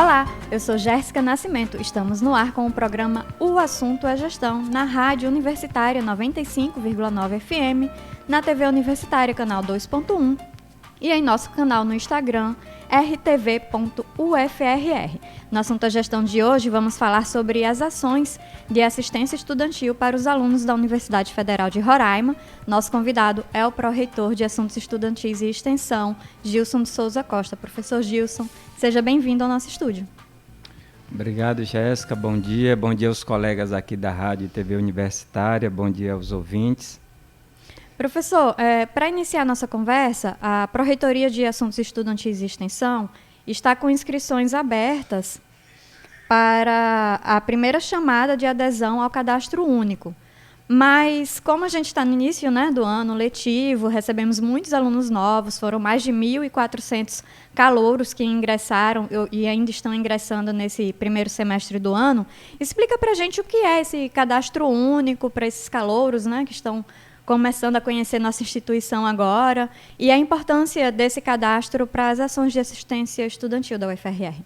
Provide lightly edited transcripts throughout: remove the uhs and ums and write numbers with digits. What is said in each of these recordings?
Olá, eu sou Jéssica Nascimento. Estamos no ar com o programa O Assunto é Gestão, na Rádio Universitária 95,9 FM, na TV Universitária, canal 2.1, e em nosso canal no Instagram, rtv.ufrr. No Assunto é Gestão de hoje, vamos falar sobre as ações de assistência estudantil para os alunos da Universidade Federal de Roraima. Nosso convidado é o pró-reitor de Assuntos Estudantis e Extensão, Gilson de Souza Costa. Professor Gilson, seja bem-vindo ao nosso estúdio. Obrigado, Jéssica. Bom dia aos colegas aqui da Rádio e TV Universitária, bom dia aos ouvintes. Professor, para iniciar nossa conversa, a Pró-Reitoria de Assuntos Estudantis e Extensão está com inscrições abertas para a primeira chamada de adesão ao cadastro único. Mas, como a gente está no início, do ano letivo, recebemos muitos alunos novos, foram mais de 1.400 calouros que ingressaram e ainda estão ingressando nesse primeiro semestre do ano. Explica para a gente o que é esse cadastro único para esses calouros, que estão começando a conhecer nossa instituição agora, e a importância desse cadastro para as ações de assistência estudantil da UFRR.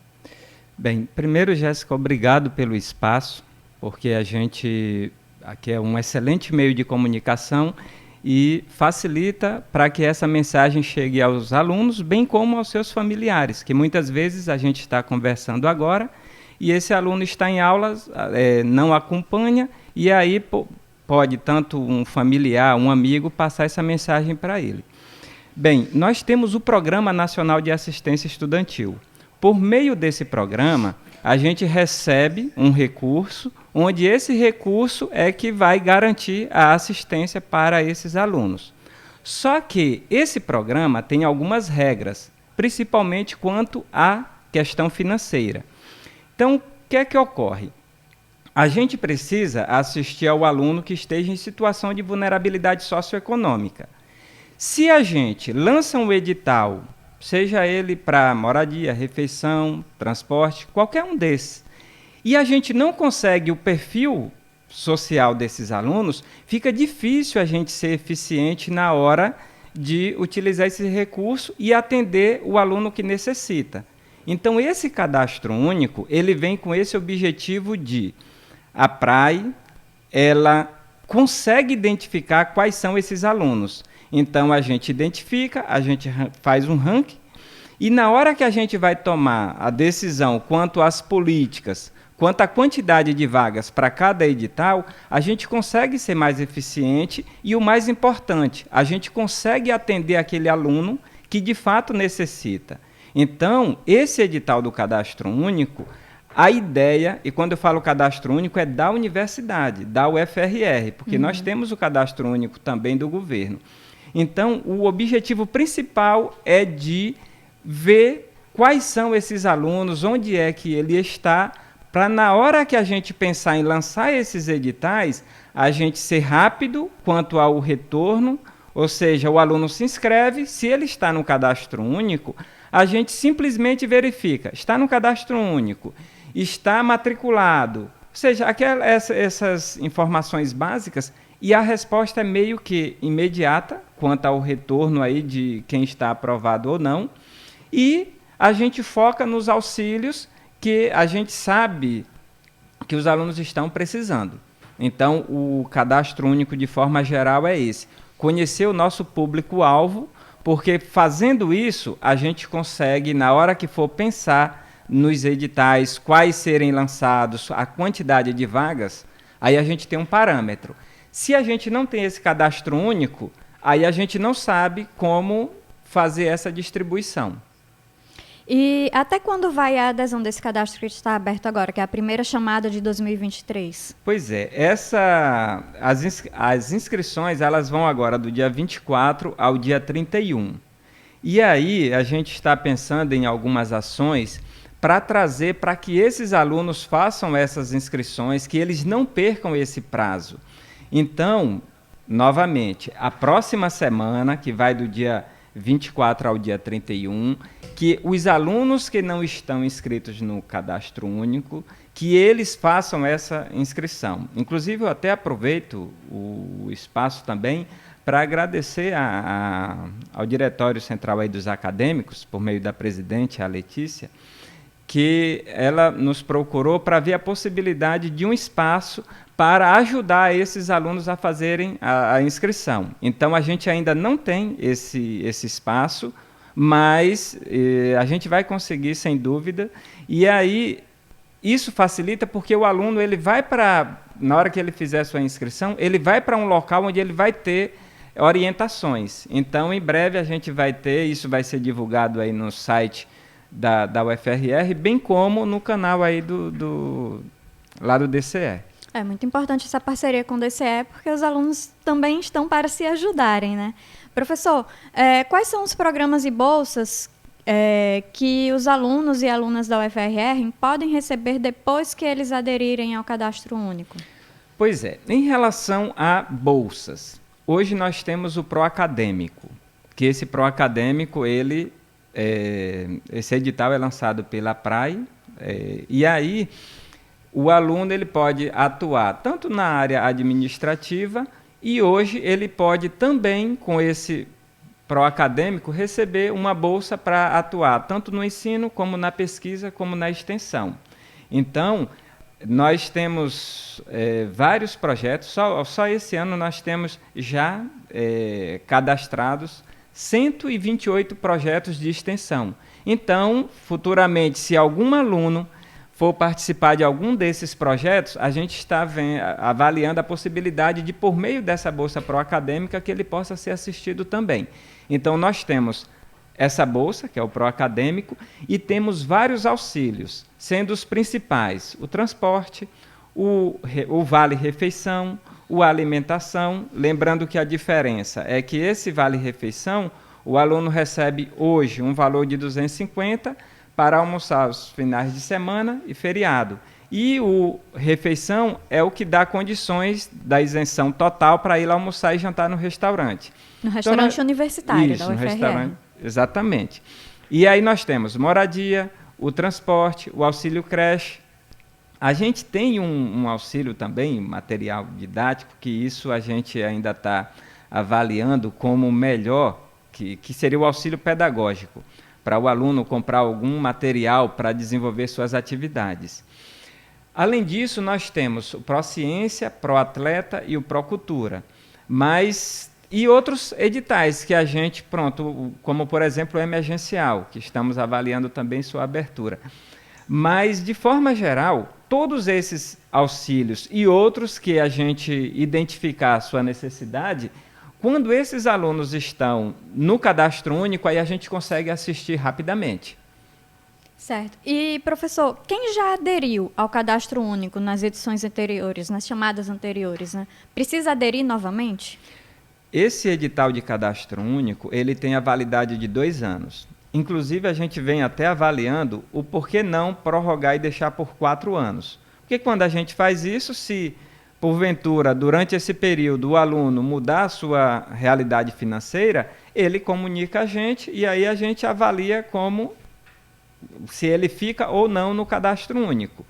Bem, primeiro, Jéssica, obrigado pelo espaço, porque a gente aqui é um excelente meio de comunicação e facilita para que essa mensagem chegue aos alunos, bem como aos seus familiares, que muitas vezes a gente está conversando agora e esse aluno está em aulas, não acompanha, e aí pode tanto um familiar, um amigo, passar essa mensagem para ele. Bem, nós temos o Programa Nacional de Assistência Estudantil. Por meio desse programa, a gente recebe um recurso, onde esse recurso é que vai garantir a assistência para esses alunos. Só que esse programa tem algumas regras, principalmente quanto à questão financeira. Então, o que é que ocorre? A gente precisa assistir ao aluno que esteja em situação de vulnerabilidade socioeconômica. Se a gente lança um edital, seja ele para moradia, refeição, transporte, qualquer um desses, e a gente não consegue o perfil social desses alunos, fica difícil a gente ser eficiente na hora de utilizar esse recurso e atender o aluno que necessita. Então, esse cadastro único, ele vem com esse objetivo de a PRAE, ela consegue identificar quais são esses alunos. Então, a gente identifica, a gente faz um ranking, e na hora que a gente vai tomar a decisão quanto às políticas, quanto à quantidade de vagas para cada edital, a gente consegue ser mais eficiente e, o mais importante, a gente consegue atender aquele aluno que de fato necessita. Então, esse edital do Cadastro Único, a ideia, e quando eu falo cadastro único, é da universidade, da UFRR, porque nós temos o cadastro único também do governo. Então, o objetivo principal é de ver quais são esses alunos, onde é que ele está, para na hora que a gente pensar em lançar esses editais, a gente ser rápido quanto ao retorno, ou seja, o aluno se inscreve, se ele está no cadastro único, a gente simplesmente verifica, está no cadastro único, está matriculado, ou seja, essas informações básicas, e a resposta é meio que imediata quanto ao retorno aí de quem está aprovado ou não, e a gente foca nos auxílios que a gente sabe que os alunos estão precisando. Então, o cadastro único, de forma geral, é esse: conhecer o nosso público-alvo, porque fazendo isso, a gente consegue, na hora que for pensar nos editais, quais serem lançados, a quantidade de vagas, aí a gente tem um parâmetro. Se a gente não tem esse cadastro único, aí a gente não sabe como fazer essa distribuição. E até quando vai a adesão desse cadastro que está aberto agora, que é a primeira chamada de 2023? Pois é, as inscrições elas vão agora do dia 24 ao dia 31. E aí a gente está pensando em algumas ações para trazer para que esses alunos façam essas inscrições, que eles não percam esse prazo. Então, novamente, a próxima semana, que vai do dia 24 ao dia 31, que os alunos que não estão inscritos no cadastro único, que eles façam essa inscrição. Inclusive, eu até aproveito o espaço também para agradecer ao Diretório Central aí dos Acadêmicos, por meio da presidente, a Letícia, que ela nos procurou para ver a possibilidade de um espaço para ajudar esses alunos a fazerem a inscrição. Então, a gente ainda não tem esse espaço, mas a gente vai conseguir, sem dúvida. E aí, isso facilita porque o aluno, ele vai na hora que ele fizer a sua inscrição, ele vai para um local onde ele vai ter orientações. Então, em breve, a gente vai ter, isso vai ser divulgado aí no site da UFRR, bem como no canal aí lá do DCE. É muito importante essa parceria com o DCE, porque os alunos também estão para se ajudarem, né? Professor, quais são os programas e bolsas que os alunos e alunas da UFRR podem receber depois que eles aderirem ao Cadastro Único? Pois é, em relação a bolsas, hoje nós temos o Proacadêmico, que esse Proacadêmico, esse edital é lançado pela PRAE, e aí o aluno ele pode atuar tanto na área administrativa e hoje ele pode também, com esse Proacadêmico, receber uma bolsa para atuar tanto no ensino, como na pesquisa, como na extensão. Então, nós temos vários projetos, só esse ano nós temos já cadastrados 128 projetos de extensão. Então, futuramente, se algum aluno for participar de algum desses projetos, a gente está avaliando a possibilidade de, por meio dessa bolsa proacadêmica, que ele possa ser assistido também. Então, nós temos essa bolsa, que é o Proacadêmico, e temos vários auxílios, sendo os principais o transporte, o vale-refeição, o alimentação, lembrando que a diferença é que esse vale-refeição, o aluno recebe hoje um valor de 250 para almoçar os finais de semana e feriado. E o refeição é o que dá condições da isenção total para ir almoçar e jantar no restaurante. No restaurante universitário da UFRR. No restaurante, exatamente. E aí nós temos moradia, o transporte, o auxílio creche. A gente tem um auxílio também, material didático, que isso a gente ainda está avaliando como melhor, que seria o auxílio pedagógico, para o aluno comprar algum material para desenvolver suas atividades. Além disso, nós temos o Prociência, Proatleta e o Procultura. E outros editais que a gente, como por exemplo o emergencial, que estamos avaliando também sua abertura. Mas, de forma geral, todos esses auxílios e outros que a gente identificar a sua necessidade, quando esses alunos estão no Cadastro Único, aí a gente consegue assistir rapidamente. Certo. E, professor, quem já aderiu ao Cadastro Único nas edições anteriores, nas chamadas anteriores, né, precisa aderir novamente? Esse edital de Cadastro Único, ele tem a validade de 2 anos. Inclusive, a gente vem até avaliando o porquê não prorrogar e deixar por 4 anos. Porque quando a gente faz isso, se porventura, durante esse período, o aluno mudar a sua realidade financeira, ele comunica a gente e aí a gente avalia se ele fica ou não no Cadastro Único.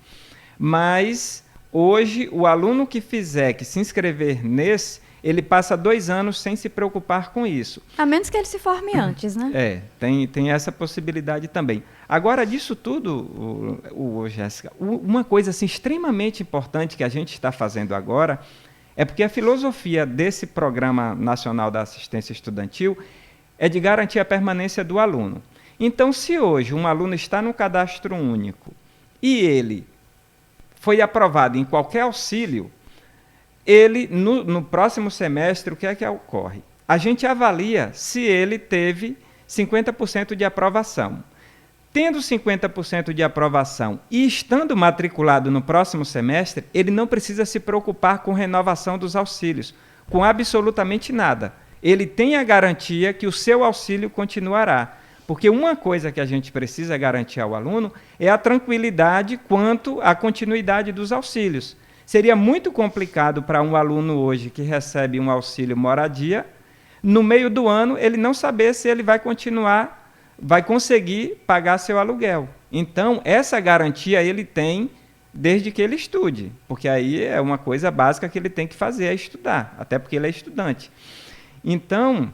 Mas, hoje, o aluno que se inscrever nesse, ele passa 2 anos sem se preocupar com isso. A menos que ele se forme antes, né? Tem essa possibilidade também. Agora, disso tudo, Jéssica, uma coisa assim, extremamente importante que a gente está fazendo agora é porque a filosofia desse Programa Nacional da Assistência Estudantil é de garantir a permanência do aluno. Então, se hoje um aluno está no Cadastro Único e ele foi aprovado em qualquer auxílio, ele, no próximo semestre, o que é que ocorre? A gente avalia se ele teve 50% de aprovação. Tendo 50% de aprovação e estando matriculado no próximo semestre, ele não precisa se preocupar com renovação dos auxílios, com absolutamente nada. Ele tem a garantia que o seu auxílio continuará. Porque uma coisa que a gente precisa garantir ao aluno é a tranquilidade quanto à continuidade dos auxílios. Seria muito complicado para um aluno hoje que recebe um auxílio moradia, no meio do ano ele não saber se ele vai conseguir pagar seu aluguel. Então, essa garantia ele tem desde que ele estude, porque aí é uma coisa básica que ele tem que fazer, é estudar, até porque ele é estudante. Então,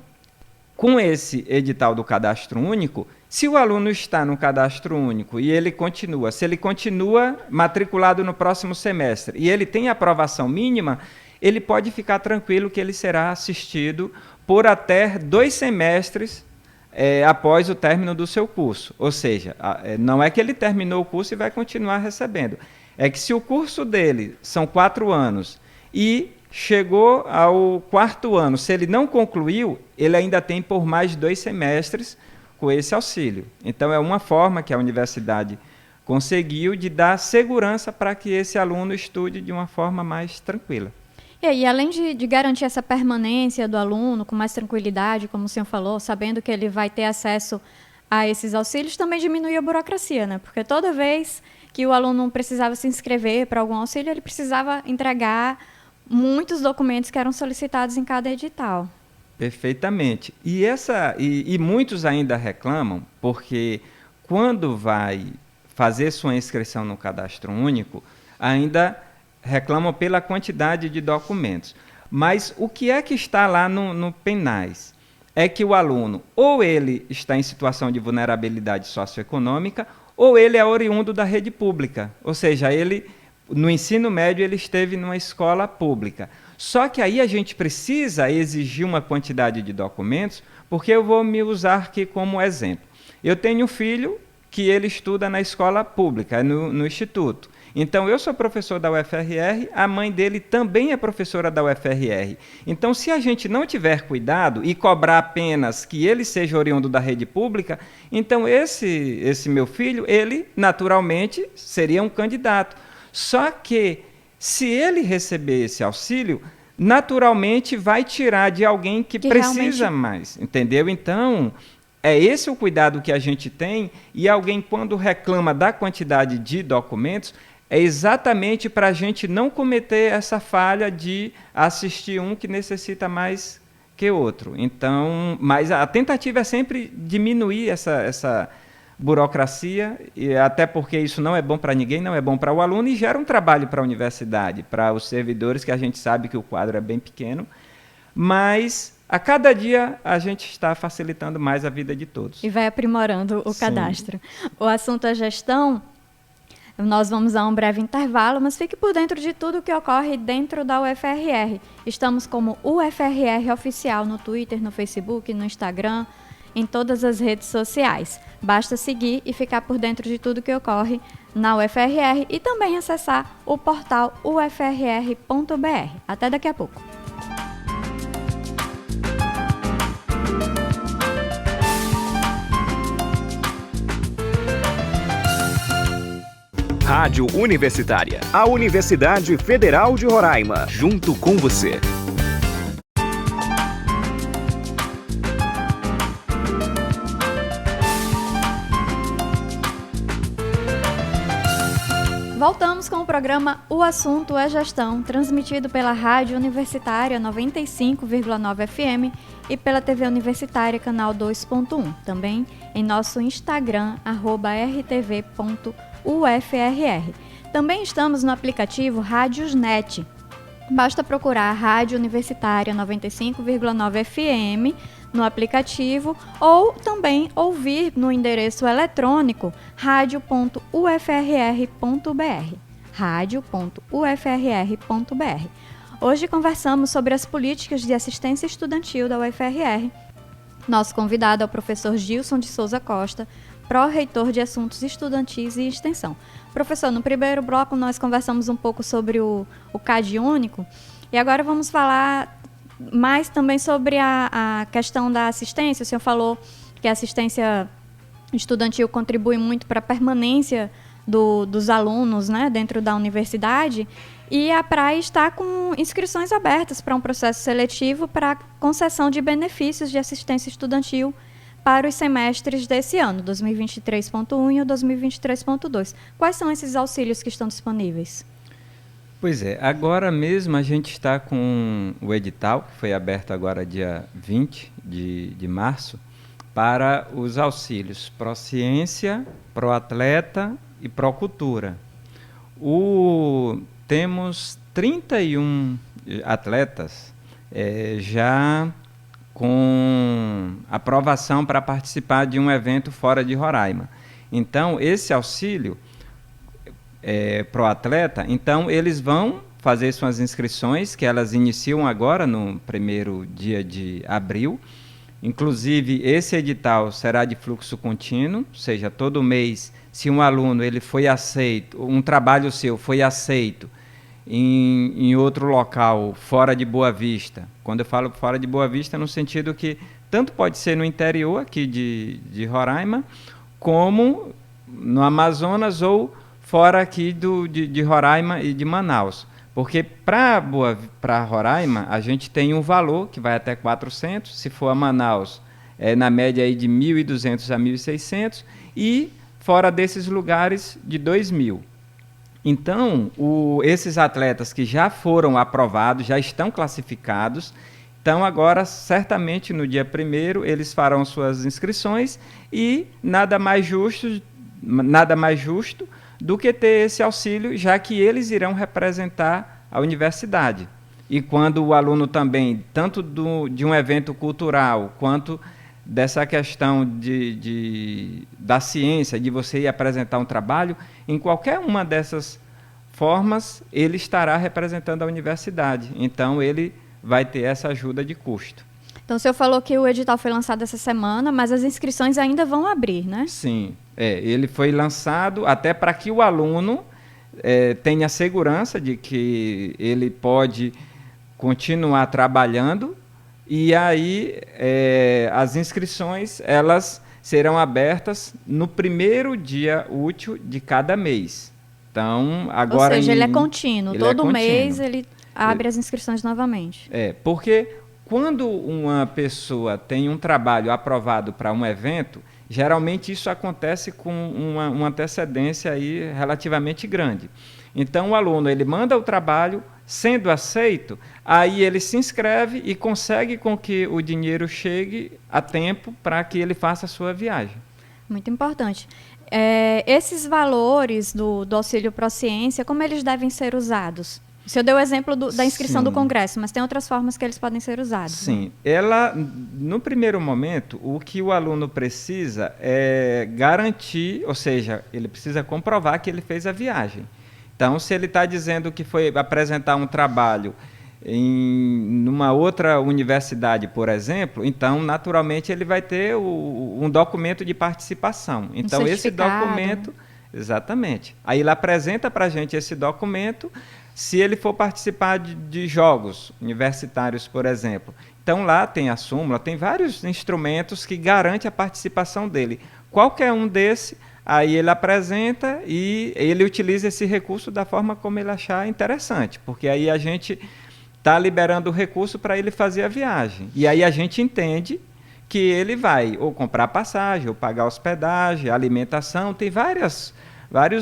com esse edital do Cadastro Único, Se o aluno está no cadastro único e se ele continua matriculado no próximo semestre e ele tem aprovação mínima, ele pode ficar tranquilo que ele será assistido por até 2 semestres após o término do seu curso. Ou seja, não é que ele terminou o curso e vai continuar recebendo. É que se o curso dele são 4 anos e chegou ao 4º ano, se ele não concluiu, ele ainda tem por mais 2 semestres com esse auxílio. Então, é uma forma que a universidade conseguiu de dar segurança para que esse aluno estude de uma forma mais tranquila. E aí, além de garantir essa permanência do aluno com mais tranquilidade, como o senhor falou, sabendo que ele vai ter acesso a esses auxílios, também diminui a burocracia, né? Porque toda vez que o aluno precisava se inscrever para algum auxílio, ele precisava entregar muitos documentos que eram solicitados em cada edital. Perfeitamente. E muitos ainda reclamam, porque quando vai fazer sua inscrição no cadastro único, ainda reclamam pela quantidade de documentos. Mas o que é que está lá no PENAS? É que o aluno, ou ele está em situação de vulnerabilidade socioeconômica, ou ele é oriundo da rede pública. Ou seja, ele, no ensino médio, ele esteve numa escola pública. Só que aí a gente precisa exigir uma quantidade de documentos, porque eu vou me usar aqui como exemplo. Eu tenho um filho que ele estuda na escola pública, no instituto. Então, eu sou professor da UFRR, a mãe dele também é professora da UFRR. Então, se a gente não tiver cuidado e cobrar apenas que ele seja oriundo da rede pública, então esse meu filho, ele naturalmente seria um candidato. Só que, se ele receber esse auxílio, naturalmente vai tirar de alguém que precisa realmente mais, entendeu? Então, é esse o cuidado que a gente tem, e alguém, quando reclama da quantidade de documentos, é exatamente para a gente não cometer essa falha de assistir um que necessita mais que outro. Então, mas a tentativa é sempre diminuir essa burocracia, e até porque isso não é bom para ninguém, não é bom para o aluno e gera um trabalho para a universidade, para os servidores, que a gente sabe que o quadro é bem pequeno, mas a cada dia a gente está facilitando mais a vida de todos. E vai aprimorando o cadastro. O assunto é gestão. Nós vamos a um breve intervalo, mas fique por dentro de tudo o que ocorre dentro da UFRR. Estamos como UFRR Oficial no Twitter, no Facebook, no Instagram, em todas as redes sociais. Basta seguir e ficar por dentro de tudo que ocorre na UFRR e também acessar o portal ufrr.br. Até daqui a pouco. Rádio Universitária, a Universidade Federal de Roraima, junto com você. Voltamos com o programa O Assunto é Gestão, transmitido pela Rádio Universitária 95,9 FM e pela TV Universitária Canal 2.1, também em nosso Instagram, @rtv.ufrr. Também estamos no aplicativo Rádiosnet. Basta procurar a Rádio Universitária 95,9 FM no aplicativo ou também ouvir no endereço eletrônico radio.ufrr.br. radio.ufrr.br. Hoje conversamos sobre as políticas de assistência estudantil da UFRR. Nosso convidado é o professor Gilson de Souza Costa, pró-reitor de Assuntos Estudantis e Extensão. Professor, no primeiro bloco nós conversamos um pouco sobre o CAD único e agora vamos falar mais também sobre a questão da assistência. O senhor falou que a assistência estudantil contribui muito para a permanência dos alunos, né, dentro da universidade, e a PRAE está com inscrições abertas para um processo seletivo para concessão de benefícios de assistência estudantil para os semestres desse ano, 2023.1 e 2023.2. Quais são esses auxílios que estão disponíveis? Pois é, agora mesmo a gente está com o edital, que foi aberto agora dia 20 de março, para os auxílios Pró-Ciência, Pró-Atleta e Pró-Cultura. Temos 31 atletas já com aprovação para participar de um evento fora de Roraima. Então, esse auxílio para o atleta, então eles vão fazer suas inscrições, que elas iniciam agora no primeiro dia de abril. Inclusive, esse edital será de fluxo contínuo, ou seja, todo mês, se um aluno ele foi aceito, um trabalho seu foi aceito em outro local, fora de Boa Vista. Quando eu falo fora de Boa Vista, no sentido que tanto pode ser no interior aqui de Roraima, como no Amazonas ou fora aqui de Roraima e de Manaus. Porque para Roraima, a gente tem um valor que vai até 400, se for a Manaus, na média aí de 1.200 a 1.600, e fora desses lugares, de 2.000. Então, esses atletas que já foram aprovados, já estão classificados, então agora, certamente, no dia 1º, eles farão suas inscrições e nada mais justo do que ter esse auxílio, já que eles irão representar a universidade. E quando o aluno também, tanto de um evento cultural, quanto dessa questão da ciência, de você ir apresentar um trabalho, em qualquer uma dessas formas, ele estará representando a universidade. Então, ele vai ter essa ajuda de custo. Então, o senhor falou que o edital foi lançado essa semana, mas as inscrições ainda vão abrir, né? Sim, ele foi lançado até para que o aluno tenha segurança de que ele pode continuar trabalhando, e aí as inscrições elas serão abertas no primeiro dia útil de cada mês. Então, agora... Ou seja, ele é contínuo, todo mês ele abre as inscrições novamente. Porque quando uma pessoa tem um trabalho aprovado para um evento, geralmente isso acontece com uma antecedência aí relativamente grande. Então, o aluno ele manda o trabalho, sendo aceito, aí ele se inscreve e consegue com que o dinheiro chegue a tempo para que ele faça a sua viagem. Muito importante. Esses valores do Auxílio Prociência, como eles devem ser usados? O senhor deu o exemplo da inscrição do Congresso, mas tem outras formas que eles podem ser usados. Sim. Ela, no primeiro momento, o que o aluno precisa é garantir, ou seja, ele precisa comprovar que ele fez a viagem. Então, se ele está dizendo que foi apresentar um trabalho numa outra universidade, por exemplo, então, naturalmente, ele vai ter um documento de participação. Então, esse documento... Exatamente. Aí ele apresenta para a gente esse documento, se ele for participar de jogos universitários, por exemplo. Então, lá tem a súmula, tem vários instrumentos que garantem a participação dele. Qualquer um desse, aí ele apresenta e ele utiliza esse recurso da forma como ele achar interessante, porque aí a gente está liberando o recurso para ele fazer a viagem. E aí a gente entende que ele vai ou comprar passagem, ou pagar hospedagem, alimentação, tem vários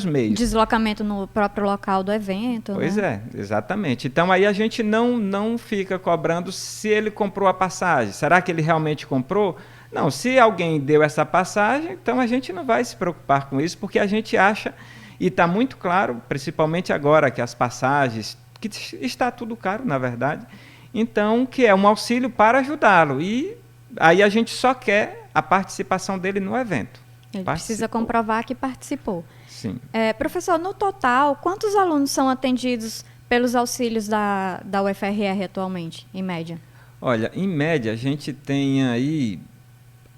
meios. Deslocamento no próprio local do evento. Pois né? Exatamente. Então aí a gente não fica cobrando se ele comprou a passagem. Será que ele realmente comprou? Não, se alguém deu essa passagem, então a gente não vai se preocupar com isso, porque a gente acha, e está muito claro, principalmente agora que as passagens, que está tudo caro, na verdade, então que é um auxílio para ajudá-lo. E aí a gente só quer a participação dele no evento. Ele precisa comprovar que participou. Sim. Professor, no total, quantos alunos são atendidos pelos auxílios da UFRR atualmente, em média? Olha, em média, a gente tem aí...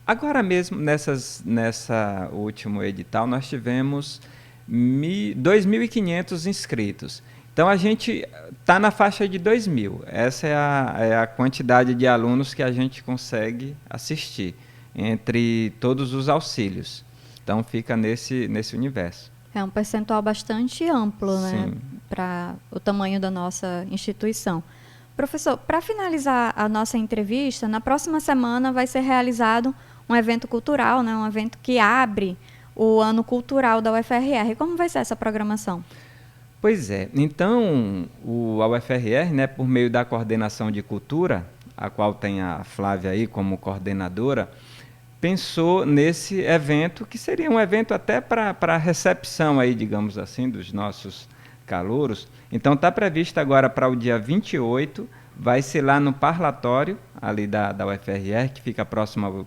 Agora mesmo, nessa último edital, nós tivemos 2.500 inscritos. Então, a gente está na faixa de 2.000. Essa é a quantidade de alunos que a gente consegue assistir entre todos os auxílios. Então, fica nesse universo. É um percentual bastante amplo, né, Sim. para o tamanho da nossa instituição. Professor, para finalizar a nossa entrevista, na próxima semana vai ser realizado um evento cultural, né, um evento que abre o ano cultural da UFRR. Como vai ser essa programação? Pois é. Então, a UFRR, né, por meio da Coordenação de Cultura, a qual tem a Flávia aí como coordenadora, pensou nesse evento, que seria um evento até para a recepção aí, digamos assim, dos nossos calouros. Então, está previsto agora para o dia 28, vai ser lá no parlatório, ali da UFRR, que fica próximo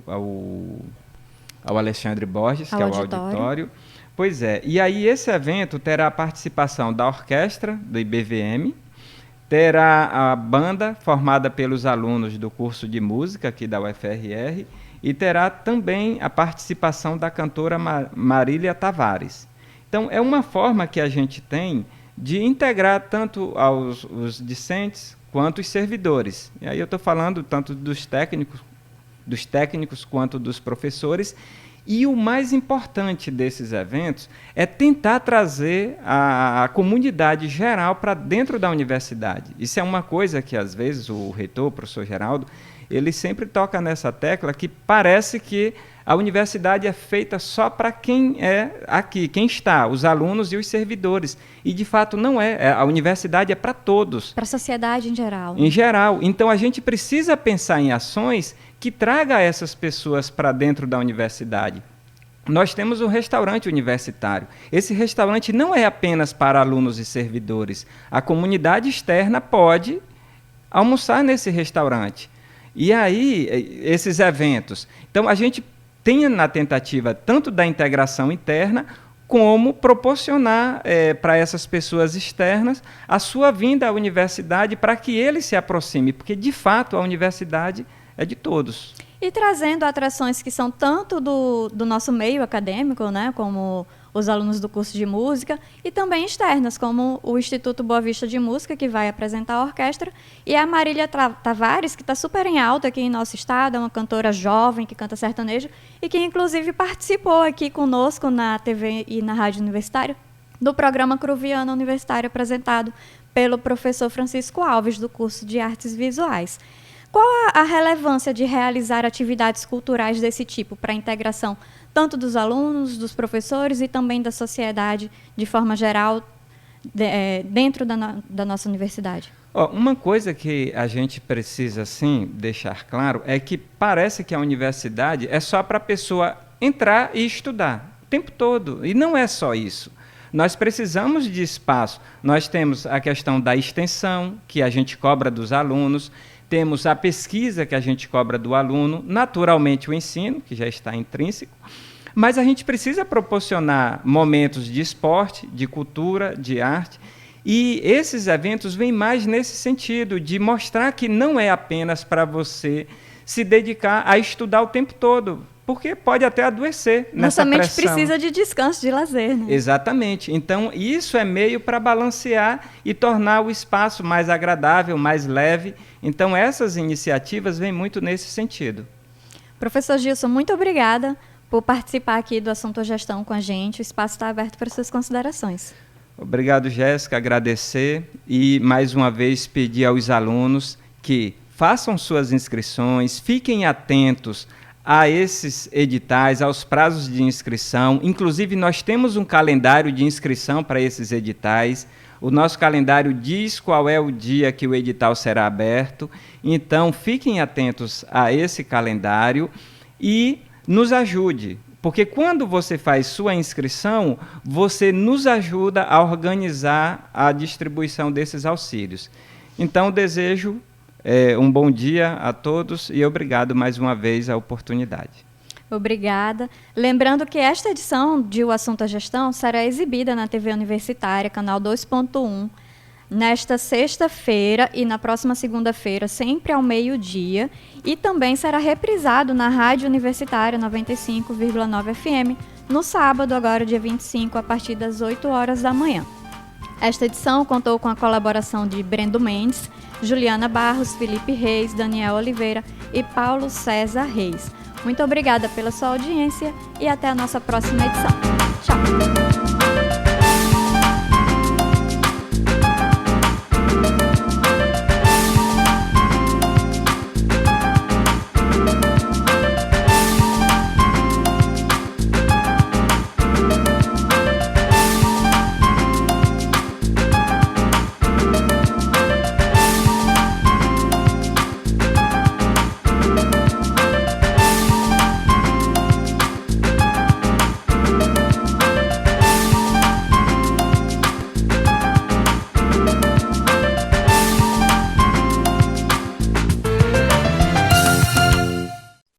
ao Alexandre Borges, que é o auditório. Pois é, e aí esse evento terá a participação da orquestra do IBVM, terá a banda formada pelos alunos do curso de música aqui da UFRR e terá também a participação da cantora Marília Tavares. Então, é uma forma que a gente tem de integrar tanto os discentes quanto os servidores. E aí eu estou falando tanto dos técnicos quanto dos professores. E o mais importante desses eventos é tentar trazer a comunidade geral para dentro da universidade. Isso é uma coisa que, às vezes, o reitor, o professor Geraldo, ele sempre toca nessa tecla que parece que a universidade é feita só para quem é aqui, quem está, os alunos e os servidores. E, de fato, não é. A universidade é para todos. Para a sociedade em geral. Em geral. Então, a gente precisa pensar em ações que traga essas pessoas para dentro da universidade. Nós temos um restaurante universitário. Esse restaurante não é apenas para alunos e servidores. A comunidade externa pode almoçar nesse restaurante. E aí, esses eventos. Então, a gente tem na tentativa tanto da integração interna, como proporcionar para essas pessoas externas a sua vinda à universidade para que eles se aproximem, porque, de fato, a universidade é de todos. E trazendo atrações que são tanto do nosso meio acadêmico, né, como os alunos do curso de música, e também externas, como o Instituto Boa Vista de Música, que vai apresentar a orquestra, e a Marília Tavares, que está super em alta aqui em nosso estado, é uma cantora jovem que canta sertanejo, e que inclusive participou aqui conosco na TV e na Rádio Universitária, do programa Cruviana Universitário, apresentado pelo professor Francisco Alves, do curso de Artes Visuais. Qual a relevância de realizar atividades culturais desse tipo para a integração tanto dos alunos, dos professores e também da sociedade, de forma geral, dentro da nossa universidade? Uma coisa que a gente precisa, sim, deixar claro é que parece que a universidade é só para a pessoa entrar e estudar o tempo todo. E não é só isso. Nós precisamos de espaço. Nós temos a questão da extensão, que a gente cobra dos alunos, temos a pesquisa que a gente cobra do aluno, naturalmente o ensino, que já está intrínseco, mas a gente precisa proporcionar momentos de esporte, de cultura, de arte, e esses eventos vêm mais nesse sentido, de mostrar que não é apenas para você se dedicar a estudar o tempo todo, porque pode até adoecer nessa pressão. Nossa mente precisa de descanso, de lazer, né? Exatamente. Então, isso é meio para balancear e tornar o espaço mais agradável, mais leve. Então, essas iniciativas vêm muito nesse sentido. Professor Gilson, muito obrigada por participar aqui do Assunto Gestão com a gente. O espaço está aberto para suas considerações. Obrigado, Jéssica. Agradecer e, mais uma vez, pedir aos alunos que façam suas inscrições, fiquem atentos a esses editais, aos prazos de inscrição. Inclusive, nós temos um calendário de inscrição para esses editais. O nosso calendário diz qual é o dia que o edital será aberto. Então, fiquem atentos a esse calendário e nos ajude, porque quando você faz sua inscrição, você nos ajuda a organizar a distribuição desses auxílios. Então, desejo um bom dia a todos e obrigado mais uma vez a oportunidade. Obrigada. Lembrando que esta edição de O Assunto à Gestão será exibida na TV Universitária, canal 2.1, nesta sexta-feira e na próxima segunda-feira, sempre ao meio-dia, e também será reprisado na Rádio Universitária 95,9 FM, no sábado, agora dia 25, a partir das 8 horas da manhã. Esta edição contou com a colaboração de Brendo Mendes, Juliana Barros, Felipe Reis, Daniel Oliveira e Paulo César Reis. Muito obrigada pela sua audiência e até a nossa próxima edição. Tchau!